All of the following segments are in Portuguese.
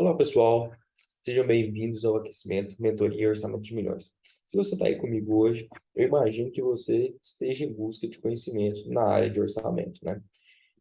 Olá, pessoal. Sejam bem-vindos ao Aquecimento, Mentoria e Orçamento de Milhões. Se você está aí comigo hoje, eu imagino que você esteja em busca de conhecimento na área de orçamento, né?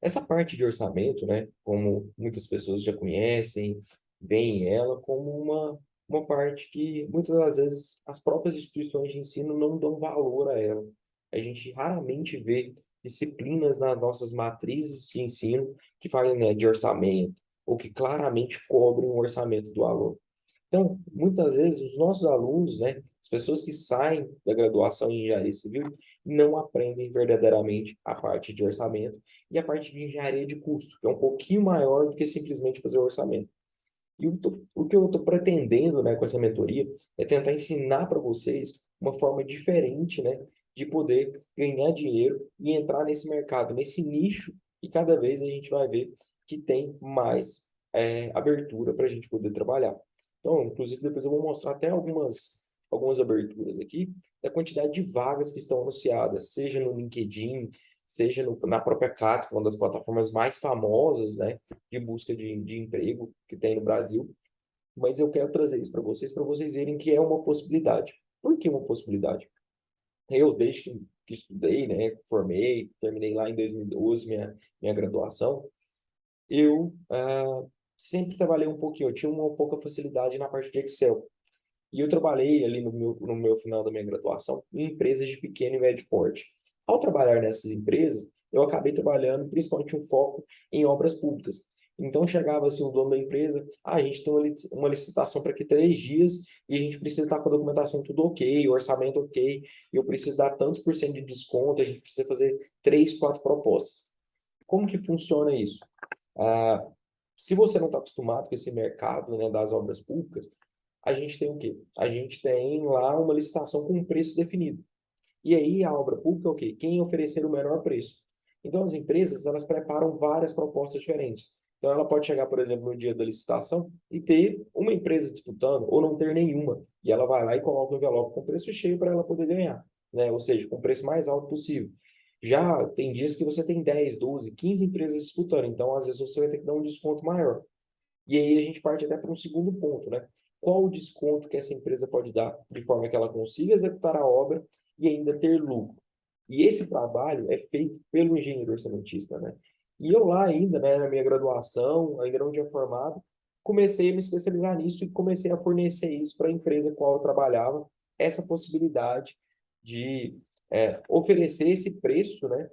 Essa parte de orçamento, né, como muitas pessoas já conhecem, veem ela como uma parte que muitas das vezes as próprias instituições de ensino não dão valor a ela. A gente raramente vê disciplinas nas nossas matrizes de ensino que falem, né, de orçamento, ou que claramente cobrem o orçamento do aluno. Então, muitas vezes, os nossos alunos, né, as pessoas que saem da graduação em engenharia civil, não aprendem verdadeiramente a parte de orçamento e a parte de engenharia de custo, que é um pouquinho maior do que simplesmente fazer o orçamento. E o que eu estou pretendendo, né, com essa mentoria é tentar ensinar para vocês uma forma diferente, né, de poder ganhar dinheiro e entrar nesse mercado, nesse nicho, e cada vez a gente vai ver que tem mais abertura para a gente poder trabalhar. Então, inclusive, depois eu vou mostrar até algumas aberturas aqui da quantidade de vagas que estão anunciadas, seja no LinkedIn, seja na própria Cato, uma das plataformas mais famosas, né, de busca de emprego que tem no Brasil. Mas eu quero trazer isso para vocês verem que é uma possibilidade. Por que uma possibilidade? Eu, desde que estudei, né, formei, terminei lá em 2012 minha graduação, eu sempre trabalhei um pouquinho, eu tinha uma pouca facilidade na parte de Excel. E eu trabalhei ali no meu final da minha graduação em empresas de pequeno e médio porte. Ao trabalhar nessas empresas, eu acabei trabalhando principalmente um foco em obras públicas. Então chegava assim o dono da empresa, a gente tem uma licitação para aqui 3 dias e a gente precisa estar com a documentação tudo ok, o orçamento ok, e eu preciso dar tantos por cento de desconto, a gente precisa fazer 3, 4 propostas. Como que funciona isso? Ah, Se você não está acostumado com esse mercado, né, das obras públicas, a gente tem o quê? A gente tem lá uma licitação com um preço definido. E aí a obra pública é o quê? Quem oferecer o menor preço. Então as empresas, elas preparam várias propostas diferentes. Então ela pode chegar, por exemplo, no dia da licitação e ter uma empresa disputando ou não ter nenhuma. E ela vai lá e coloca o envelope com preço cheio para ela poder ganhar, né? Ou seja, com o preço mais alto possível. Já tem dias que você tem 10, 12, 15 empresas disputando, então às vezes você vai ter que dar um desconto maior. E aí a gente parte até para um segundo ponto, né? Qual o desconto que essa empresa pode dar de forma que ela consiga executar a obra e ainda ter lucro? E esse trabalho é feito pelo engenheiro orçamentista, né? E eu lá ainda, né, na minha graduação, ainda não tinha formado, comecei a me especializar nisso e comecei a fornecer isso para a empresa com a qual eu trabalhava, essa possibilidade de oferecer esse preço, né,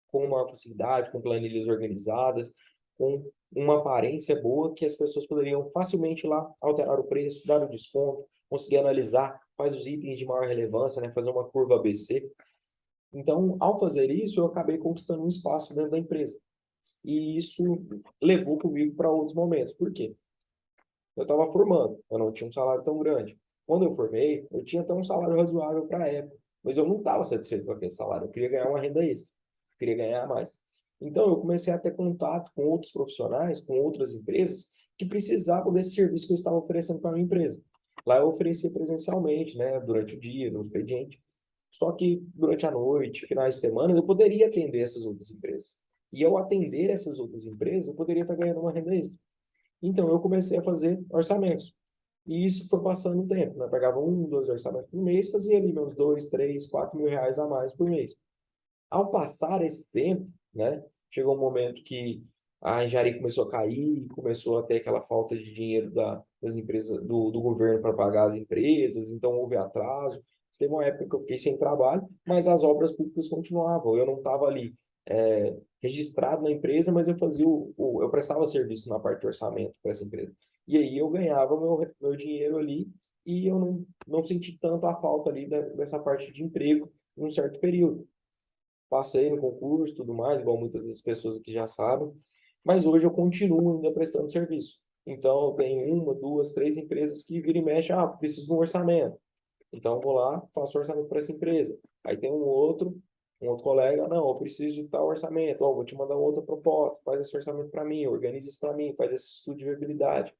com uma facilidade, com planilhas organizadas, com uma aparência boa que as pessoas poderiam facilmente ir lá alterar o preço, dar o desconto, conseguir analisar quais os itens de maior relevância, né, fazer uma curva ABC. Então, ao fazer isso, eu acabei conquistando um espaço dentro da empresa. E isso levou comigo para outros momentos. Por quê? Eu estava formando, eu não tinha um salário tão grande. Quando eu formei, eu tinha até um salário razoável para a época, mas eu não estava satisfeito com aquele salário. Eu queria ganhar uma renda extra, eu queria ganhar mais. Então, eu comecei a ter contato com outros profissionais, com outras empresas que precisavam desse serviço que eu estava oferecendo para a minha empresa. Lá eu oferecia presencialmente, né, durante o dia, no expediente. Só que durante a noite, finais de semana, eu poderia atender essas outras empresas. E ao atender essas outras empresas, eu poderia estar ganhando uma renda extra. Então, eu comecei a fazer orçamentos. E isso foi passando o tempo, né? Pegava 1, 2 orçamentos por mês, fazia ali meus 2, 3, 4 mil reais a mais por mês. Ao passar esse tempo, né? Chegou um momento que a engenharia começou a cair, começou a ter aquela falta de dinheiro das empresas, do governo para pagar as empresas, então houve atraso. Teve uma época que eu fiquei sem trabalho, mas as obras públicas continuavam. Eu não estava ali registrado na empresa, mas eu fazia eu prestava serviço na parte de orçamento para essa empresa. E aí eu ganhava meu dinheiro ali e eu não senti tanto a falta ali dessa parte de emprego em um certo período. Passei no concurso, tudo mais, igual muitas das pessoas aqui já sabem, mas hoje eu continuo ainda prestando serviço. Então, eu tenho 1, 2, 3 empresas que viram e mexem, preciso de um orçamento. Então, eu vou lá, faço orçamento para essa empresa. Aí tem um outro colega, não, eu preciso de tal orçamento, vou te mandar uma outra proposta, faz esse orçamento para mim, organiza isso para mim, faz esse estudo de viabilidade.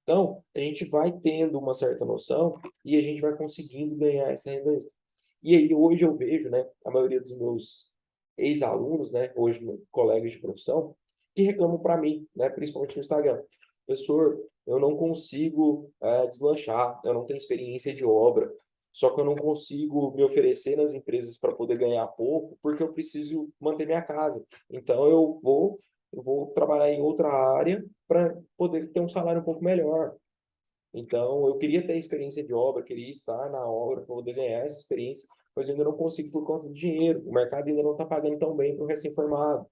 Então, a gente vai tendo uma certa noção e a gente vai conseguindo ganhar essa renda extra. E aí, hoje eu vejo, né, a maioria dos meus ex-alunos, né, hoje colegas de profissão, que reclamam para mim, né, principalmente no Instagram. professor, eu não consigo deslanchar, eu não tenho experiência de obra, só que eu não consigo me oferecer nas empresas para poder ganhar pouco, porque eu preciso manter minha casa. Então, eu vou trabalhar em outra área para poder ter um salário um pouco melhor. Então, eu queria ter experiência de obra, queria estar na obra para poder ganhar essa experiência, mas eu ainda não consigo por conta do dinheiro. O mercado ainda não está pagando tão bem para o recém-formado.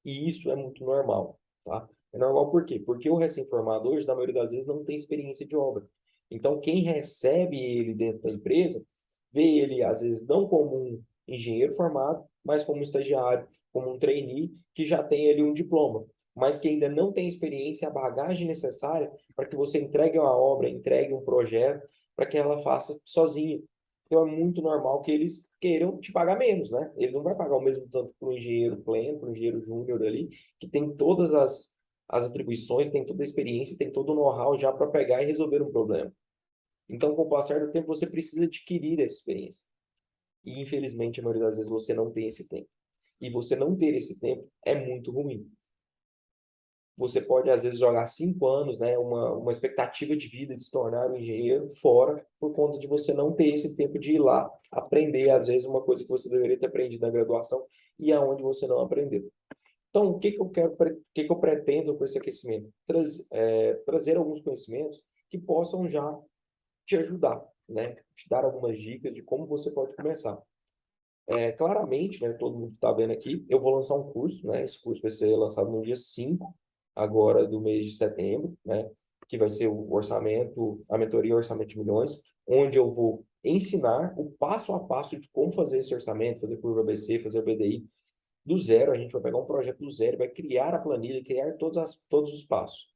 E isso é muito normal, tá? É normal por quê? Porque o recém-formado hoje, na maioria das vezes, não tem experiência de obra. Então, quem recebe ele dentro da empresa, vê ele, às vezes, não como um engenheiro formado, mas como um estagiário, como um trainee, que já tem ali um diploma, mas que ainda não tem experiência, a bagagem necessária para que você entregue uma obra, entregue um projeto, para que ela faça sozinha. Então é muito normal que eles queiram te pagar menos, né? Ele não vai pagar o mesmo tanto para um engenheiro pleno, para um engenheiro júnior ali, que tem todas as atribuições, tem toda a experiência, tem todo o know-how já para pegar e resolver um problema. Então, com o passar do tempo, você precisa adquirir essa experiência. E, infelizmente, a maioria das vezes você não tem esse tempo. E você não ter esse tempo é muito ruim. Você pode, às vezes, jogar 5 anos, né, uma expectativa de vida de se tornar um engenheiro fora por conta de você não ter esse tempo de ir lá aprender, às vezes, uma coisa que você deveria ter aprendido na graduação e aonde você não aprendeu. Então, o que que eu quero, o que que eu pretendo com esse aquecimento? Trazer alguns conhecimentos que possam já te ajudar, né? Te dar algumas dicas de como você pode começar. Claramente, né, todo mundo está vendo aqui, eu vou lançar um curso, né? Esse curso vai ser lançado no dia 5 agora do mês de setembro, né? Que vai ser o orçamento, a mentoria Orçamento de Milhões, onde eu vou ensinar o passo a passo de como fazer esse orçamento, fazer curva ABC, fazer o BDI do zero. A gente vai pegar um projeto do zero, vai criar a planilha, criar todos os passos.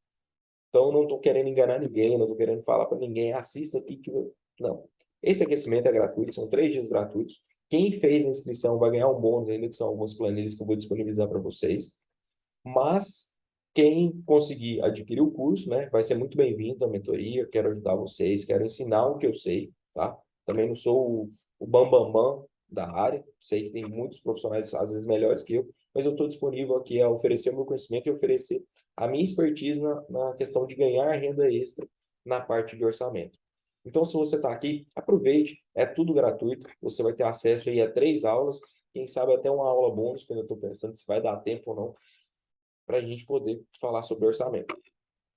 Então, não estou querendo enganar ninguém, não estou querendo falar para ninguém, assista aqui que não. Esse aquecimento é gratuito, são 3 dias gratuitos. Quem fez a inscrição vai ganhar um bônus ainda, que são algumas planilhas que eu vou disponibilizar para vocês. Mas quem conseguir adquirir o curso, né, vai ser muito bem-vindo à mentoria. Quero ajudar vocês, quero ensinar o que eu sei, tá? Também não sou o bambambam da área. Sei que tem muitos profissionais, às vezes, melhores que eu, mas eu estou disponível aqui a oferecer o meu conhecimento e oferecer a minha expertise na questão de ganhar renda extra na parte de orçamento. Então, se você está aqui, aproveite, é tudo gratuito. Você vai ter acesso aí a 3 aulas, quem sabe até uma aula bônus, que eu estou pensando se vai dar tempo ou não, para a gente poder falar sobre orçamento.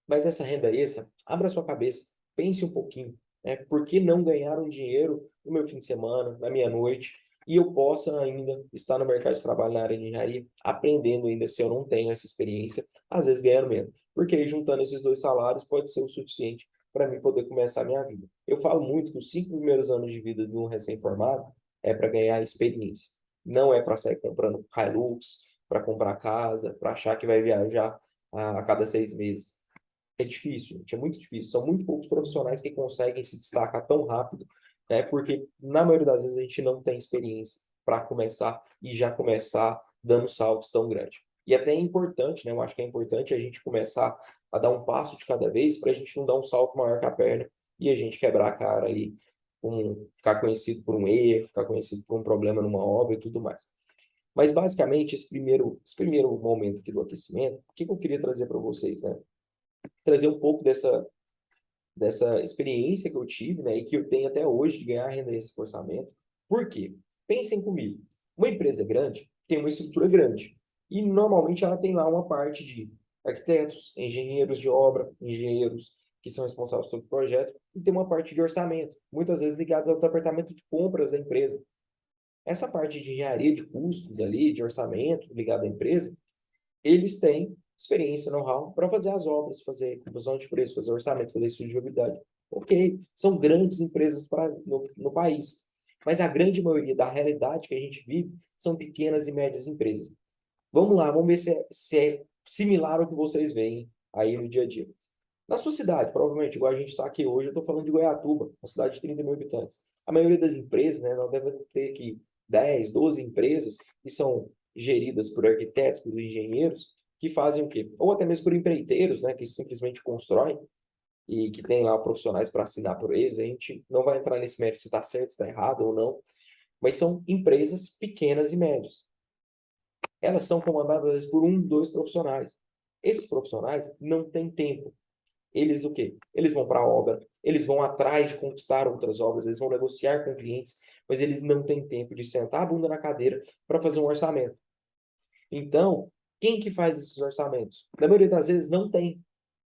Mas essa renda extra, abra sua cabeça, pense um pouquinho, né? Por que não ganhar um dinheiro no meu fim de semana, na minha noite, e eu possa ainda estar no mercado de trabalho na área de engenharia, aprendendo ainda se eu não tenho essa experiência, às vezes ganhando menos. Porque aí, juntando esses 2 salários pode ser o suficiente para mim poder começar a minha vida. Eu falo muito que os 5 primeiros anos de vida de um recém-formado é para ganhar experiência. Não é para sair comprando Hilux, para comprar casa, para achar que vai viajar a cada 6 meses. É difícil, gente, é muito difícil. São muito poucos profissionais que conseguem se destacar tão rápido, né? Porque na maioria das vezes a gente não tem experiência para começar e já começar dando saltos tão grandes. E até é importante, né? Eu acho que é importante a gente começar a dar um passo de cada vez para a gente não dar um salto maior que a perna e a gente quebrar a cara aí, ficar conhecido por um erro, ficar conhecido por um problema numa obra e tudo mais. Mas basicamente esse primeiro momento aqui do aquecimento, o que que eu queria trazer para vocês, né? Trazer um pouco dessa experiência que eu tive, né, e que eu tenho até hoje de ganhar renda nesse orçamento. Por quê? Pensem comigo. Uma empresa grande tem uma estrutura grande. E normalmente ela tem lá uma parte de arquitetos, engenheiros de obra, engenheiros que são responsáveis pelo projeto, e tem uma parte de orçamento, muitas vezes ligada ao departamento de compras da empresa. Essa parte de engenharia de custos ali, de orçamento ligado à empresa, eles têm experiência, know-how para fazer as obras, fazer composição de preço, fazer orçamento, fazer estudo de viabilidade. Ok, são grandes empresas no país, mas a grande maioria da realidade que a gente vive são pequenas e médias empresas. Vamos lá, vamos ver se é similar ao que vocês veem aí no dia a dia. Na sua cidade, provavelmente, igual a gente está aqui hoje, eu estou falando de Goiatuba, uma cidade de 30 mil habitantes. A maioria das empresas, né, nós devemos ter aqui 10, 12 empresas que são geridas por arquitetos, por engenheiros, que fazem o quê? Ou até mesmo por empreiteiros, né, que simplesmente constroem e que tem lá profissionais para assinar por eles. A gente não vai entrar nesse mérito se está certo, se está errado ou não, mas são empresas pequenas e médias. Elas são comandadas às vezes por 1, 2 profissionais. Esses profissionais não têm tempo. Eles o quê? Eles vão para a obra, eles vão atrás de conquistar outras obras, eles vão negociar com clientes, mas eles não têm tempo de sentar a bunda na cadeira para fazer um orçamento. Então, quem que faz esses orçamentos? Na maioria das vezes não tem.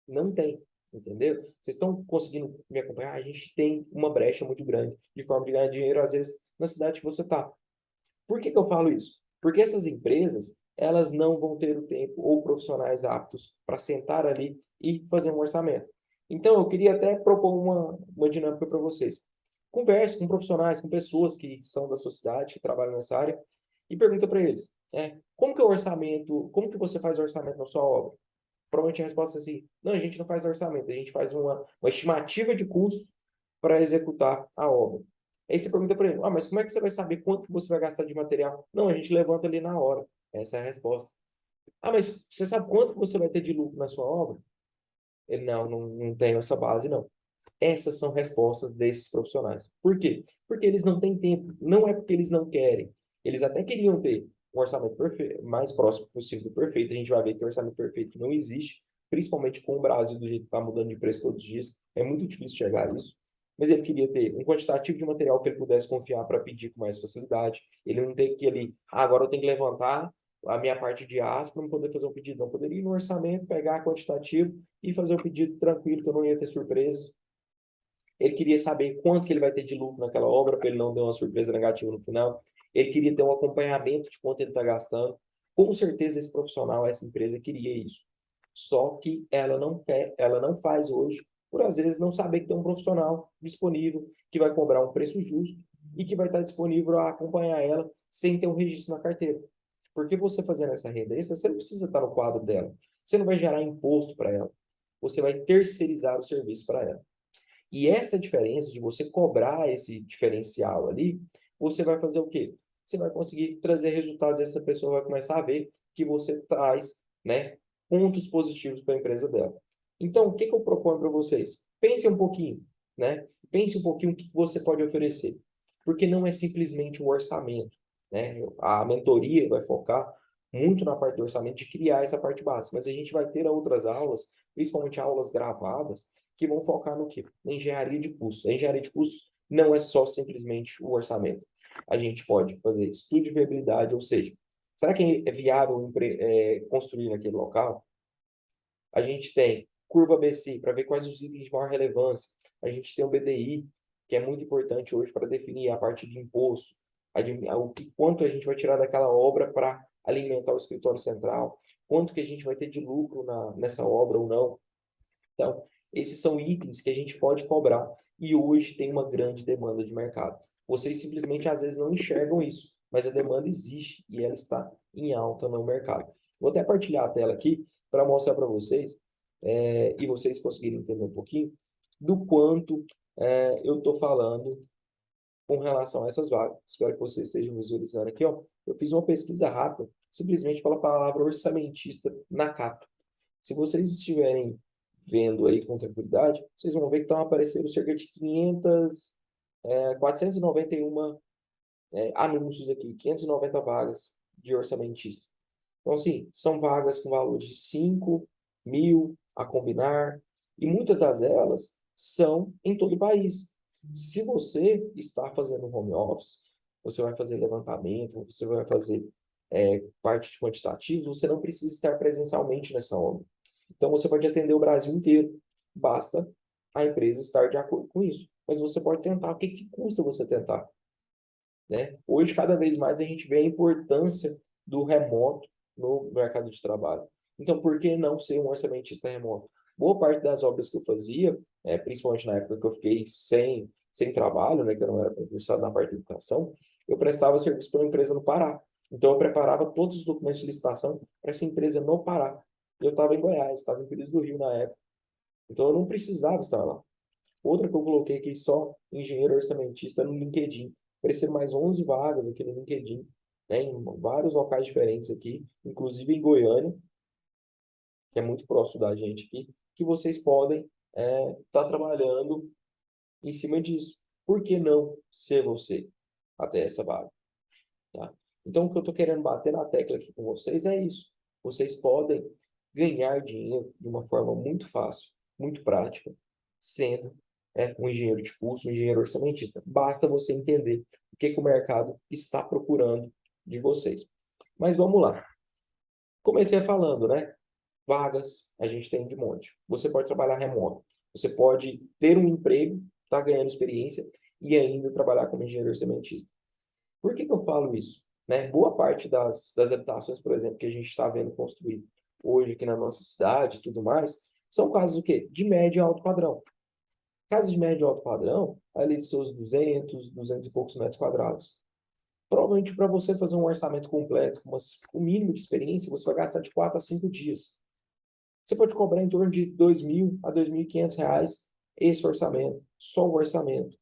Não tem. Entendeu? Vocês estão conseguindo me acompanhar? A gente tem uma brecha muito grande de forma de ganhar dinheiro, às vezes, na cidade que você está. Por que que eu falo isso? Porque essas empresas, elas não vão ter o tempo ou profissionais aptos para sentar ali e fazer um orçamento. Então, eu queria até propor uma dinâmica para vocês. Converse com profissionais, com pessoas que são da sua cidade, que trabalham nessa área, e pergunta para eles, como que é o orçamento, como que você faz o orçamento na sua obra? Provavelmente a resposta é assim, não, a gente não faz orçamento, a gente faz uma estimativa de custo para executar a obra. Aí você pergunta para ele, mas como é que você vai saber quanto que você vai gastar de material? Não, a gente levanta ali na hora. Essa é a resposta. Mas você sabe quanto que você vai ter de lucro na sua obra? Ele, não tenho essa base, não. Essas são respostas desses profissionais. Por quê? Porque eles não têm tempo. Não é porque eles não querem. Eles até queriam ter um orçamento perfeito, mais próximo possível do perfeito. A gente vai ver que o orçamento perfeito não existe, principalmente com o Brasil do jeito que está mudando de preço todos os dias. É muito difícil chegar a isso. Mas ele queria ter um quantitativo de material que ele pudesse confiar para pedir com mais facilidade. Ele não tem que ele, agora eu tenho que levantar a minha parte de aço para não poder fazer um pedido. Não, poderia ir no orçamento, pegar quantitativo e fazer o pedido tranquilo, que eu não ia ter surpresa. Ele queria saber quanto que ele vai ter de lucro naquela obra, para ele não ter uma surpresa negativa no final. Ele queria ter um acompanhamento de quanto ele está gastando. Com certeza esse profissional, essa empresa queria isso. Só que ela não quer, ela não faz hoje, por às vezes não saber que tem um profissional disponível que vai cobrar um preço justo e que vai estar disponível a acompanhar ela sem ter um registro na carteira. Porque você fazendo essa renda extra, você não precisa estar no quadro dela. Você não vai gerar imposto para ela. Você vai terceirizar o serviço para ela. E essa diferença de você cobrar esse diferencial ali, você vai fazer o quê? Você vai conseguir trazer resultados, essa pessoa vai começar a ver que você traz, né, pontos positivos para a empresa dela. Então, o que que eu proponho para vocês? Pense um pouquinho, né? Pense um pouquinho o que você pode oferecer. Porque não é simplesmente um orçamento, né? A mentoria vai focar muito na parte do orçamento de criar essa parte básica, mas a gente vai ter outras aulas, principalmente aulas gravadas, que vão focar no quê? Na engenharia de custos. A engenharia de custos não é só simplesmente o orçamento. A gente pode fazer estudo de viabilidade, ou seja, será que é viável construir naquele local? A gente tem curva ABC para ver quais os itens de maior relevância. A gente tem o BDI, que é muito importante hoje para definir a parte de imposto, quanto a gente vai tirar daquela obra para alimentar o escritório central, quanto que a gente vai ter de lucro nessa obra ou não. Então, esses são itens que a gente pode cobrar e hoje tem uma grande demanda de mercado. Vocês simplesmente às vezes não enxergam isso, mas a demanda existe e ela está em alta no mercado. Vou até partilhar a tela aqui para mostrar para vocês e vocês conseguirem entender um pouquinho do quanto eu estou falando com relação a essas vagas. Espero que vocês estejam visualizando aqui. Ó. Eu fiz uma pesquisa rápida, simplesmente pela palavra orçamentista na capa. Se vocês estiverem vendo aí com tranquilidade, vocês vão ver que estão aparecendo cerca de 491 anúncios aqui, 590 vagas de orçamentista. Então, assim, são vagas com valor de 5.000 a combinar, e muitas delas são em todo o país. Se você está fazendo home office, você vai fazer levantamento, você vai fazer parte de quantitativo, você não precisa estar presencialmente nessa obra. Então, você pode atender o Brasil inteiro. Basta a empresa estar de acordo com isso. Mas você pode tentar. O que que custa você tentar? Né? Hoje, cada vez mais, a gente vê a importância do remoto no mercado de trabalho. Então, por que não ser um orçamentista remoto? Boa parte das obras que eu fazia, principalmente na época que eu fiquei sem trabalho, né, que eu não era concursado na parte de educação, eu prestava serviço para uma empresa no Pará. Então, eu preparava todos os documentos de licitação para essa empresa no Pará. Eu estava em Goiás, estava em Pires do Rio na época. Então, eu não precisava estar lá. Outra que eu coloquei aqui só, engenheiro orçamentista no LinkedIn. Apareceram mais 11 vagas aqui no LinkedIn, né, em vários locais diferentes aqui, inclusive em Goiânia, que é muito próximo da gente aqui, que vocês podem estar trabalhando em cima disso. Por que não ser você até essa vaga? Tá? Então, o que eu estou querendo bater na tecla aqui com vocês é isso. Vocês podem ganhar dinheiro de uma forma muito fácil, muito prática, sendo um engenheiro de curso, um engenheiro orçamentista. Basta você entender o que que o mercado está procurando de vocês. Mas vamos lá. Comecei falando, né? Vagas a gente tem de monte. Você pode trabalhar remoto. Você pode ter um emprego, estar ganhando experiência e ainda trabalhar como engenheiro orçamentista. Por que que eu falo isso? Né? Boa parte das habitações, por exemplo, que a gente está vendo construir hoje aqui na nossa cidade e tudo mais, são casas o quê? De médio e alto padrão. Casas de médio e alto padrão, ali de seus 200 e poucos metros quadrados. Provavelmente para você fazer um orçamento completo, com o mínimo de experiência, você vai gastar de 4 a 5 dias. Você pode cobrar em torno de R$ 2.000 a R$ 2.500 esse orçamento, só o orçamento.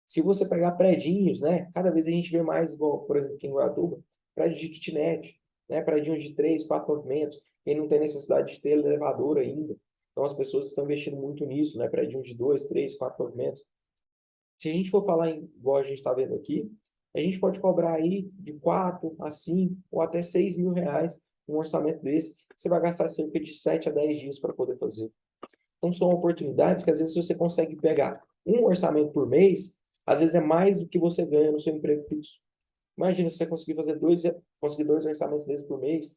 Se você pegar predinhos, né? Cada vez a gente vê mais, igual, por exemplo, aqui em Guaratuba, prédios de kitnet, né? Predinhos de 3, 4 pavimentos, quem não tem necessidade de ter elevador ainda. Então, as pessoas estão investindo muito nisso, né? Predinhos de 2, 3, 4 pavimentos. Se a gente for falar em, igual a gente está vendo aqui, a gente pode cobrar aí de 4 a 5 ou até R$ 6.000 um orçamento desse. Você vai gastar cerca de 7 a 10 dias para poder fazer. Então, são oportunidades que, às vezes, você consegue pegar um orçamento por mês, às vezes é mais do que você ganha no seu emprego fixo. Imagina se você conseguir fazer conseguir 2 orçamentos desses por mês.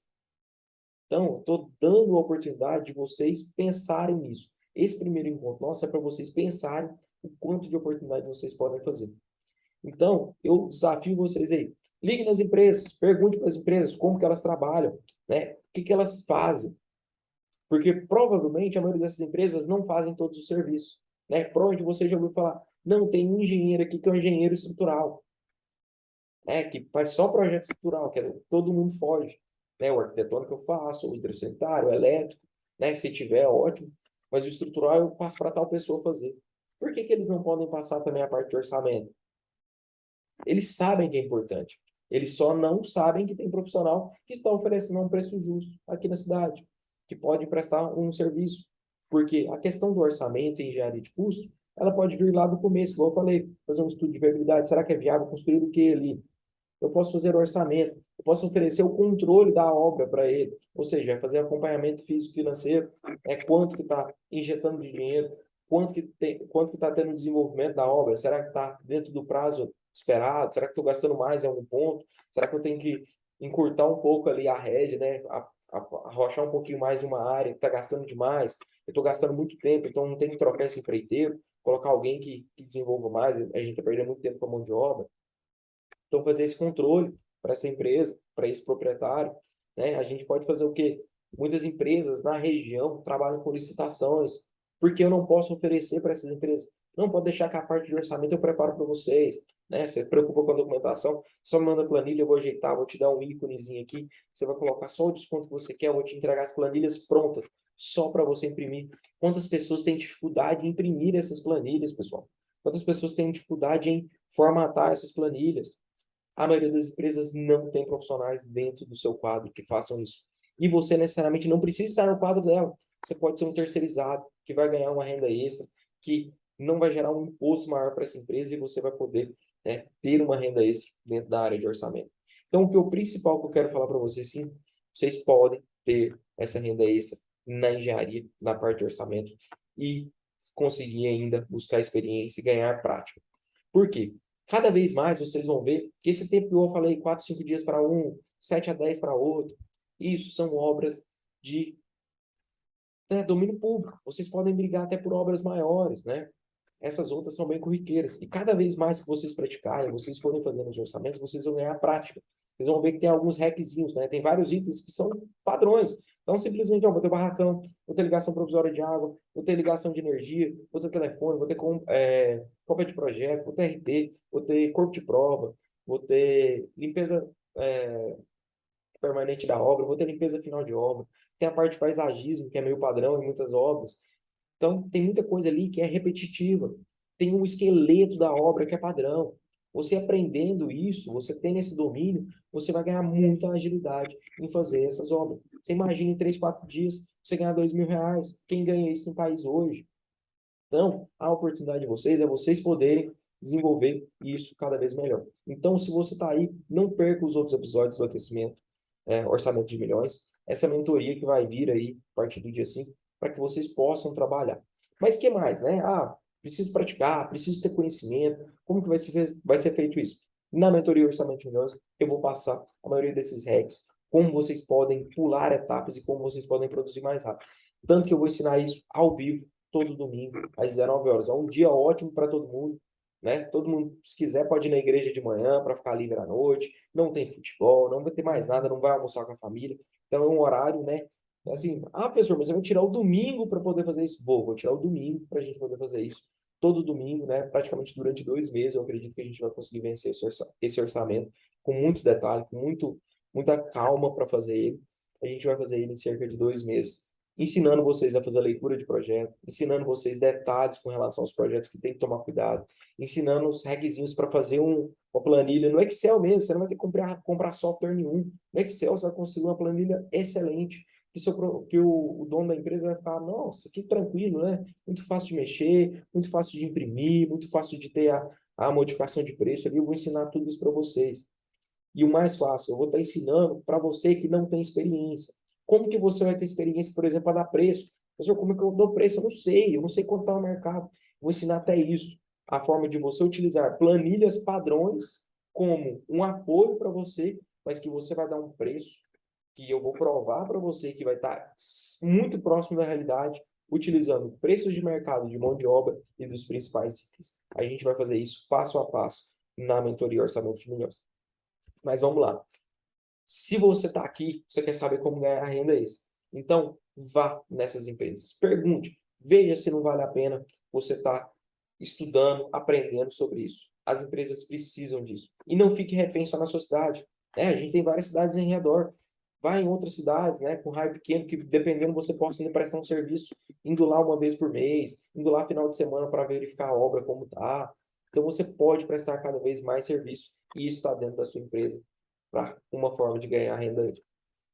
Então, estou dando a oportunidade de vocês pensarem nisso. Esse primeiro encontro nosso é para vocês pensarem o quanto de oportunidade vocês podem fazer. Então, eu desafio vocês aí. Ligue nas empresas, pergunte para as empresas como que elas trabalham, né? O que que elas fazem. Porque provavelmente a maioria dessas empresas não fazem todos os serviços, né? Provavelmente você já ouviu falar, não, tem um engenheiro aqui que é um engenheiro estrutural, né? Que faz só projeto estrutural, que todo mundo foge, né? O arquitetônico eu faço, o hidrossanitário, o elétrico, né? Se tiver, ótimo. Mas o estrutural eu passo para tal pessoa fazer. Por que que eles não podem passar também a parte de orçamento? Eles sabem que é importante. Eles só não sabem que tem profissional que está oferecendo um preço justo aqui na cidade, que pode prestar um serviço. Porque a questão do orçamento e engenharia de custo, ela pode vir lá do começo, como eu falei, fazer um estudo de viabilidade. Será que é viável construir o que ali? Eu posso fazer o orçamento, eu posso oferecer o controle da obra para ele, ou seja, fazer acompanhamento físico-financeiro, quanto que está injetando de dinheiro, quanto que está tendo desenvolvimento da obra, será que está dentro do prazo esperado, será que estou gastando mais em algum ponto, será que eu tenho que encurtar um pouco ali a rede, né, arrochar um pouquinho mais em uma área que está gastando demais, eu estou gastando muito tempo, então não tem que trocar esse empreiteiro, colocar alguém que desenvolva mais, a gente está perdendo muito tempo com a mão de obra. Então, fazer esse controle para essa empresa, para esse proprietário, né? A gente pode fazer o quê? Muitas empresas na região trabalham com licitações, porque eu não posso oferecer para essas empresas. Não pode deixar que a parte de orçamento eu preparo para vocês, né? Você se preocupa com a documentação, só me manda a planilha, eu vou ajeitar, vou te dar um íconezinho aqui, você vai colocar só o desconto que você quer, eu vou te entregar as planilhas prontas, só para você imprimir. Quantas pessoas têm dificuldade em imprimir essas planilhas, pessoal? Quantas pessoas têm dificuldade em formatar essas planilhas? A maioria das empresas não tem profissionais dentro do seu quadro que façam isso. E você necessariamente não precisa estar no quadro dela. Você pode ser um terceirizado que vai ganhar uma renda extra, que não vai gerar um imposto maior para essa empresa e você vai poder, né, ter uma renda extra dentro da área de orçamento. Então, o principal que eu quero falar para vocês, sim, vocês podem ter essa renda extra na engenharia, na parte de orçamento e conseguir ainda buscar experiência e ganhar prática. Por quê? Cada vez mais vocês vão ver que esse tempo que eu falei, 4, 5 dias para um, 7 a 10 para outro, isso são obras de, né, domínio público. Vocês podem brigar até por obras maiores, né? Essas outras são bem corriqueiras. E cada vez mais que vocês praticarem, vocês forem fazendo os orçamentos, vocês vão ganhar prática. Vocês vão ver que tem alguns hackzinhos, né? Tem vários itens que são padrões. Então, simplesmente, ó, vou ter barracão, vou ter ligação provisória de água, vou ter ligação de energia, vou ter telefone, vou ter cópia de projeto, vou ter RT, vou ter corpo de prova, vou ter limpeza permanente da obra, vou ter limpeza final de obra. Tem a parte de paisagismo, que é meio padrão em muitas obras. Então, tem muita coisa ali que é repetitiva. Tem um esqueleto da obra que é padrão. Você aprendendo isso, você tendo esse domínio, você vai ganhar muita agilidade em fazer essas obras. Você imagina em 3, 4 dias, você ganhar R$ 2.000. Quem ganha isso no país hoje? Então, a oportunidade de vocês é vocês poderem desenvolver isso cada vez melhor. Então, se você está aí, não perca os outros episódios do Aquecimento, Orçamento de Milhões. essa mentoria que vai vir aí a partir do dia 5 para que vocês possam trabalhar. Mas o que mais, né? Ah, preciso praticar, preciso ter conhecimento. Como que vai ser feito isso? Na mentoria Orçamento de Milhões, eu vou passar a maioria desses hacks, como vocês podem pular etapas e como vocês podem produzir mais rápido. Tanto que eu vou ensinar isso ao vivo, todo domingo, às 19 horas. É um dia ótimo para todo mundo, né? Todo mundo, se quiser, pode ir na igreja de manhã para ficar livre à noite. Não tem futebol, não vai ter mais nada, não vai almoçar com a família. Então é um horário, né? Assim, professor, mas eu vou tirar o domingo para poder fazer isso? Vou tirar o domingo para a gente poder fazer isso. Todo domingo, né? Praticamente durante 2 meses, eu acredito que a gente vai conseguir vencer esse orçamento com muito detalhe, com muita calma para fazer ele. A gente vai fazer ele em cerca de 2 meses, ensinando vocês a fazer a leitura de projeto, ensinando vocês detalhes com relação aos projetos que tem que tomar cuidado, ensinando os hackzinhos para fazer uma planilha no Excel mesmo. Você não vai ter que comprar software nenhum. No Excel você vai construir uma planilha excelente que o dono da empresa vai ficar, nossa, que tranquilo, né? Muito fácil de mexer, muito fácil de imprimir, muito fácil de ter a modificação de preço ali. Eu vou ensinar tudo isso para vocês. E o mais fácil, eu vou estar ensinando para você que não tem experiência. Como que você vai ter experiência, por exemplo, para dar preço? Professor, como é que eu dou preço? Eu não sei quanto está o mercado. Vou ensinar até isso. A forma de você utilizar planilhas padrões como um apoio para você, mas que você vai dar um preço que eu vou provar para você que vai estar muito próximo da realidade, utilizando preços de mercado de mão de obra e dos principais itens. A gente vai fazer isso passo a passo na mentoria Orçamento de Milhões. Mas vamos lá. Se você está aqui, você quer saber como ganhar renda extra. Então, vá nessas empresas. Pergunte. Veja se não vale a pena você estar estudando, aprendendo sobre isso. As empresas precisam disso. E não fique refém só na sua cidade. A gente tem várias cidades em redor. Vá em outras cidades, né, com raio pequeno, que dependendo você possa ainda prestar um serviço, indo lá uma vez por mês, indo lá final de semana para verificar a obra como tá. Então você pode prestar cada vez mais serviço e isso está dentro da sua empresa para uma forma de ganhar renda extra.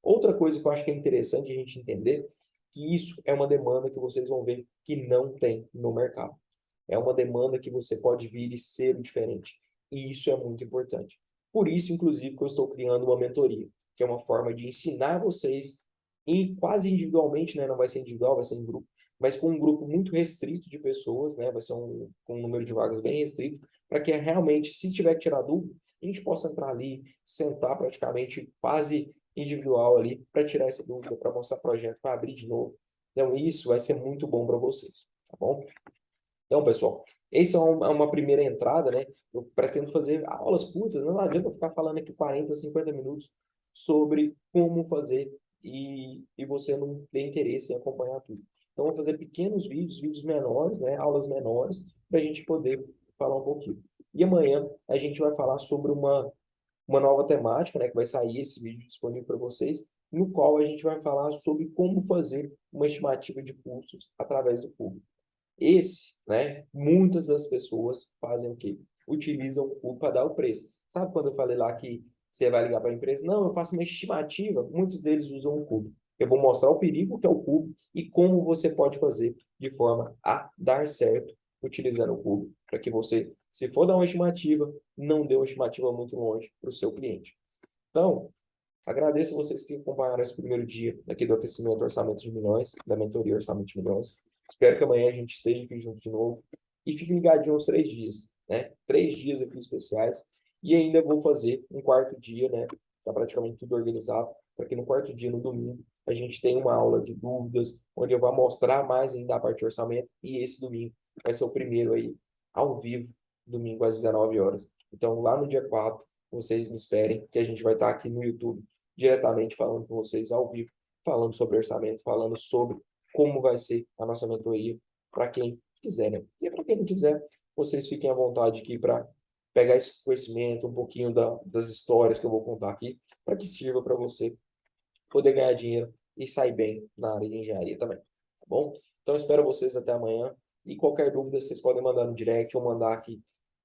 Outra coisa que eu acho que é interessante a gente entender, que isso é uma demanda que vocês vão ver que não tem no mercado. É uma demanda que você pode vir e ser diferente. E isso é muito importante. Por isso, inclusive, que eu estou criando uma mentoria, que é uma forma de ensinar vocês, quase individualmente, né? Não vai ser individual, vai ser em grupo, mas com um grupo muito restrito de pessoas, né? Vai ser com um número de vagas bem restrito, para que realmente, se tiver que tirar dúvida, a gente possa entrar ali, sentar praticamente quase individual ali, para tirar essa dúvida, para mostrar projeto, para abrir de novo. Então, isso vai ser muito bom para vocês, tá bom? Então, pessoal, essa é uma primeira entrada, né? Eu pretendo fazer aulas curtas, não adianta eu ficar falando aqui 40, 50 minutos sobre como fazer e você não ter interesse em acompanhar tudo. Então, eu vou fazer pequenos vídeos, vídeos menores, né? Aulas menores, para a gente poder falar um pouquinho. E amanhã a gente vai falar sobre uma nova temática, né? Que vai sair esse vídeo disponível para vocês, no qual a gente vai falar sobre como fazer uma estimativa de custos através do público. Né? Muitas das pessoas fazem o quê? Utilizam o cubo para dar o preço. Sabe quando eu falei lá que você vai ligar para a empresa? Não, eu faço uma estimativa. Muitos deles usam o cubo. Eu vou mostrar o perigo que é o cubo e como você pode fazer de forma a dar certo utilizando o cubo, para que você, se for dar uma estimativa, não dê uma estimativa muito longe para o seu cliente. Então, agradeço vocês que acompanharam esse primeiro dia aqui do aquecimento Orçamento de Milhões, da mentoria Orçamento de Milhões. Espero que amanhã a gente esteja aqui junto de novo. E fique ligadinho uns 3 dias, né? 3 dias aqui especiais. E ainda vou fazer um quarto dia, né? Está praticamente tudo organizado, para que no quarto dia, no domingo, a gente tenha uma aula de dúvidas, onde eu vou mostrar mais ainda a parte de orçamento. E esse domingo vai ser o primeiro aí, ao vivo, domingo às 19 horas. Então, lá no dia 4, vocês me esperem, que a gente vai estar aqui no YouTube diretamente falando com vocês ao vivo, falando sobre orçamento, falando sobre como vai ser a nossa mentoria para quem quiser, né? E para quem não quiser, vocês fiquem à vontade aqui para pegar esse conhecimento, um pouquinho das histórias que eu vou contar aqui, para que sirva para você poder ganhar dinheiro e sair bem na área de engenharia também, tá bom? Então, espero vocês até amanhã. E qualquer dúvida, vocês podem mandar no direct ou mandar aqui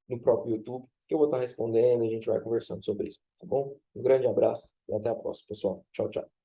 no próprio YouTube, que eu vou estar respondendo e a gente vai conversando sobre isso, tá bom? Um grande abraço e até a próxima, pessoal. Tchau, tchau.